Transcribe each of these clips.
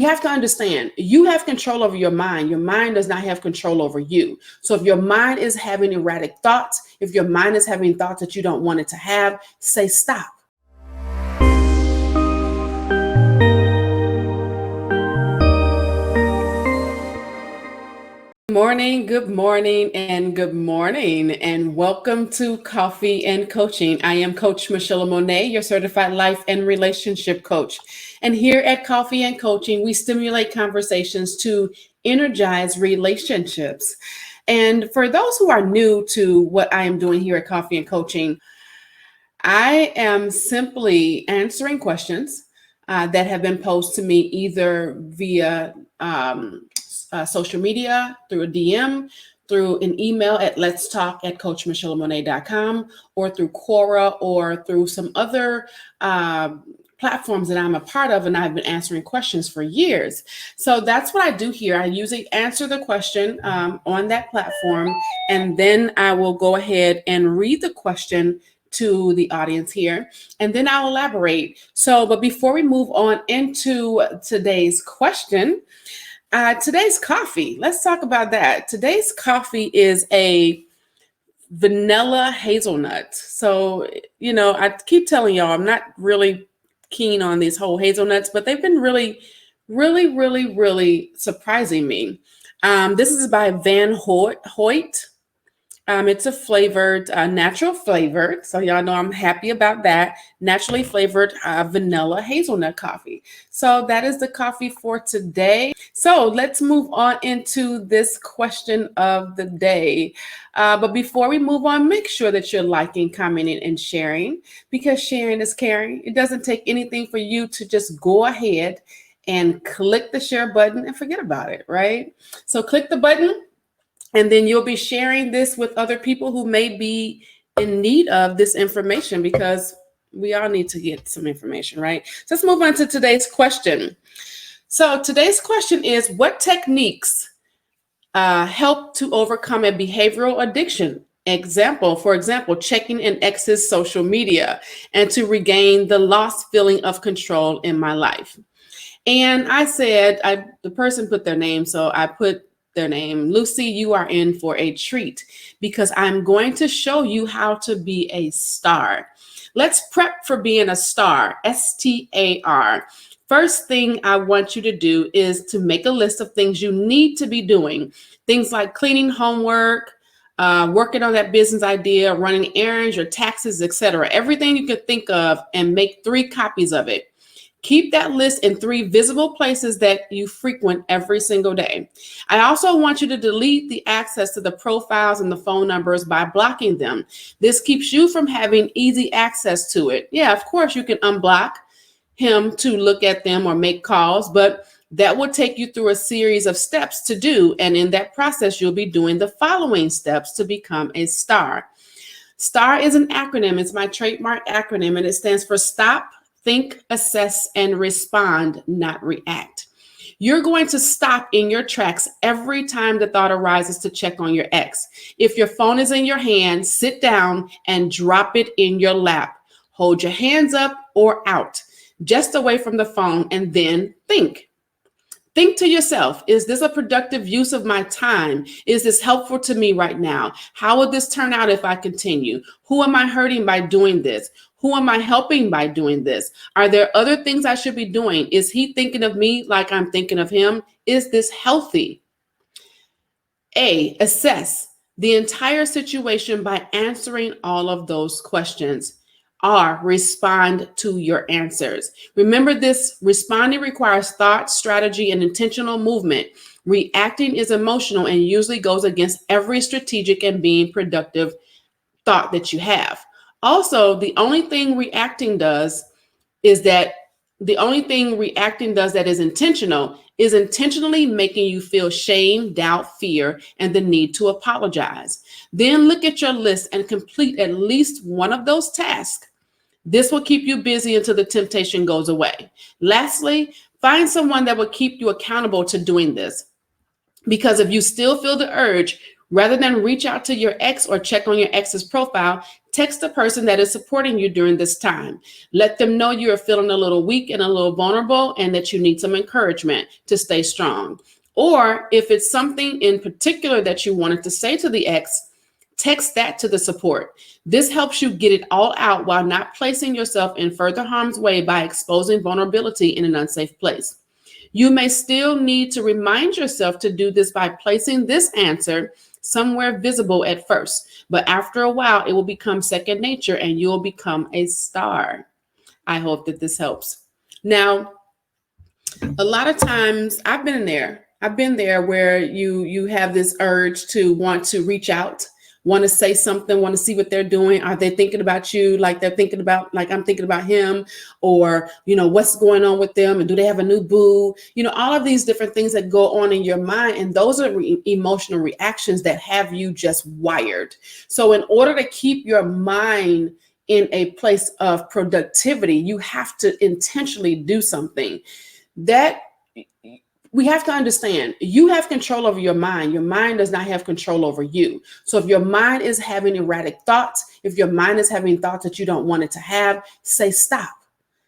You have to understand, you have control over your mind. Your mind does not have control over you. So if your mind is having erratic thoughts, if your mind is having thoughts that you don't want it to have, say stop. Good morning, and welcome to Coffee and Coaching. I am Coach Michelamonè, your certified life and relationship coach. And here at Coffee and Coaching, we stimulate conversations to energize relationships. And for those who are new to what I am doing here at Coffee and Coaching, I am simply answering questions that have been posed to me either via social media, through a DM, through an email at letstalk@coachmichelamonè.com, or through Quora, or through some other platforms that I'm a part of, and I've been answering questions for years. So that's what I do here. I usually answer the question on that platform, and then I will go ahead and read the question to the audience here, and then I'll elaborate. But before we move on into today's question, today's coffee, let's talk about that. Today's coffee is a vanilla hazelnut. So, I keep telling y'all, I'm not really keen on these whole hazelnuts, but they've been really, really, really, really surprising me. This is by Van Hoyt. It's a flavored, natural flavored. So y'all know I'm happy about that. Naturally flavored vanilla hazelnut coffee. So that is the coffee for today. So let's move on into this question of the day. But before we move on, make sure that you're liking, commenting, and sharing, because sharing is caring. It doesn't take anything for you to just go ahead and click the share button and forget about it, right? So click the button, and then you'll be sharing this with other people who may be in need of this information, because we all need to get some information, right? So let's move on to today's question. So today's question is, what techniques help to overcome a behavioral addiction? For example, checking an ex's social media, and to regain the lost feeling of control in my life. And I said, the person put their name, so I put their name. Lucy, you are in for a treat, because I'm going to show you how to be a star. Let's prep for being a star, STAR. First thing I want you to do is to make a list of things you need to be doing. Things like cleaning, homework, working on that business idea, running errands, your taxes, etc. Everything you could think of, and make 3 copies of it. Keep that list in 3 visible places that you frequent every single day. I also want you to delete the access to the profiles and the phone numbers by blocking them. This keeps you from having easy access to it. Yeah, of course, you can unblock him to look at them or make calls, but that will take you through a series of steps to do. And in that process, you'll be doing the following steps to become a star. STAR is an acronym. It's my trademark acronym, and it stands for Stop, Think, Assess, and Respond, not React. You're going to stop in your tracks every time the thought arises to check on your ex. If your phone is in your hand, sit down and drop it in your lap. Hold your hands up or out, just away from the phone, and then think. Think to yourself, is this a productive use of my time? Is this helpful to me right now? How would this turn out if I continue? Who am I hurting by doing this? Who am I helping by doing this? Are there other things I should be doing? Is he thinking of me like I'm thinking of him? Is this healthy? A, assess the entire situation by answering all of those questions. R, respond to your answers. Remember this, responding requires thought, strategy, and intentional movement. Reacting is emotional and usually goes against every strategic and being productive thought that you have. Also, the only thing reacting does that is intentional is intentionally making you feel shame, doubt, fear, and the need to apologize. Then look at your list and complete at least one of those tasks. This will keep you busy until the temptation goes away. Lastly, find someone that will keep you accountable to doing this. Because if you still feel the urge, Rather than reach out to your ex or check on your ex's profile, text the person that is supporting you during this time. Let them know you are feeling a little weak and a little vulnerable and that you need some encouragement to stay strong. Or if it's something in particular that you wanted to say to the ex, text that to the support. This helps you get it all out while not placing yourself in further harm's way by exposing vulnerability in an unsafe place. You may still need to remind yourself to do this by placing this answer somewhere visible at first, but after a while, it will become second nature and you'll become a star. I hope that this helps. Now, a lot of times I've been there. I've been there where you have this urge to want to reach out, want to say something, want to see what they're doing. Are they thinking about you like they're thinking about, like I'm thinking about him? Or, what's going on with them? And do they have a new boo? All of these different things that go on in your mind. And those are emotional reactions that have you just wired. So in order to keep your mind in a place of productivity, you have to intentionally do something. That we have to understand, you have control over your mind. Your mind does not have control over you. So if your mind is having erratic thoughts, if your mind is having thoughts that you don't want it to have, say stop.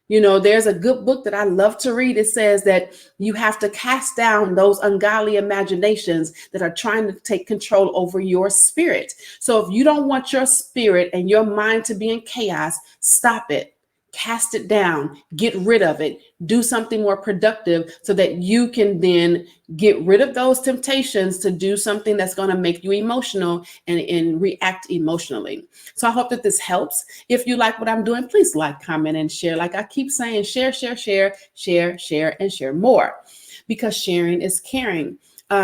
There's a good book that I love to read. It says that you have to cast down those ungodly imaginations that are trying to take control over your spirit. So if you don't want your spirit and your mind to be in chaos, stop it. Cast it down, get rid of it, do something more productive so that you can then get rid of those temptations to do something that's going to make you emotional and react emotionally. So I hope that this helps. If you like what I'm doing, please like, comment, and share. Like I keep saying, share, and share more, because sharing is caring.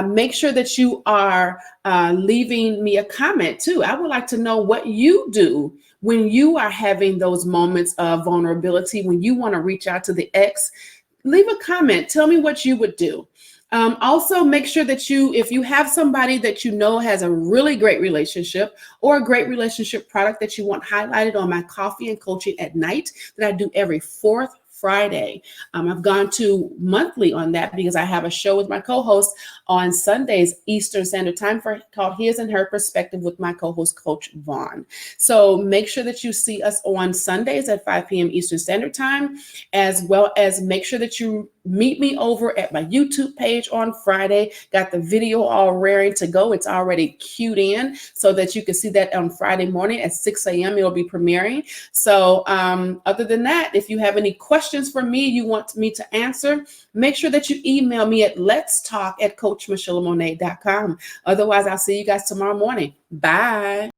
Make sure that you are leaving me a comment too. I would like to know what you do when you are having those moments of vulnerability, when you want to reach out to the ex. Leave a comment. Tell me what you would do. Also, make sure that if you have somebody that has a really great relationship or a great relationship product that you want highlighted on my coffee and coaching at night that I do every fourth Friday. I've gone to monthly on that because I have a show with my co-host on Sundays, Eastern Standard Time, called His and Her Perspective with my co-host, Coach Vaughn. So make sure that you see us on Sundays at 5 p.m. Eastern Standard Time, as well as make sure that you meet me over at my YouTube page on Friday. Got the video all raring to go. It's already queued in so that you can see that on Friday morning at 6 a.m. It'll be premiering. So other than that, if you have any questions for me you want me to answer, make sure that you email me at letstalk@coachmichelamonè.com. Otherwise, I'll see you guys tomorrow morning. Bye.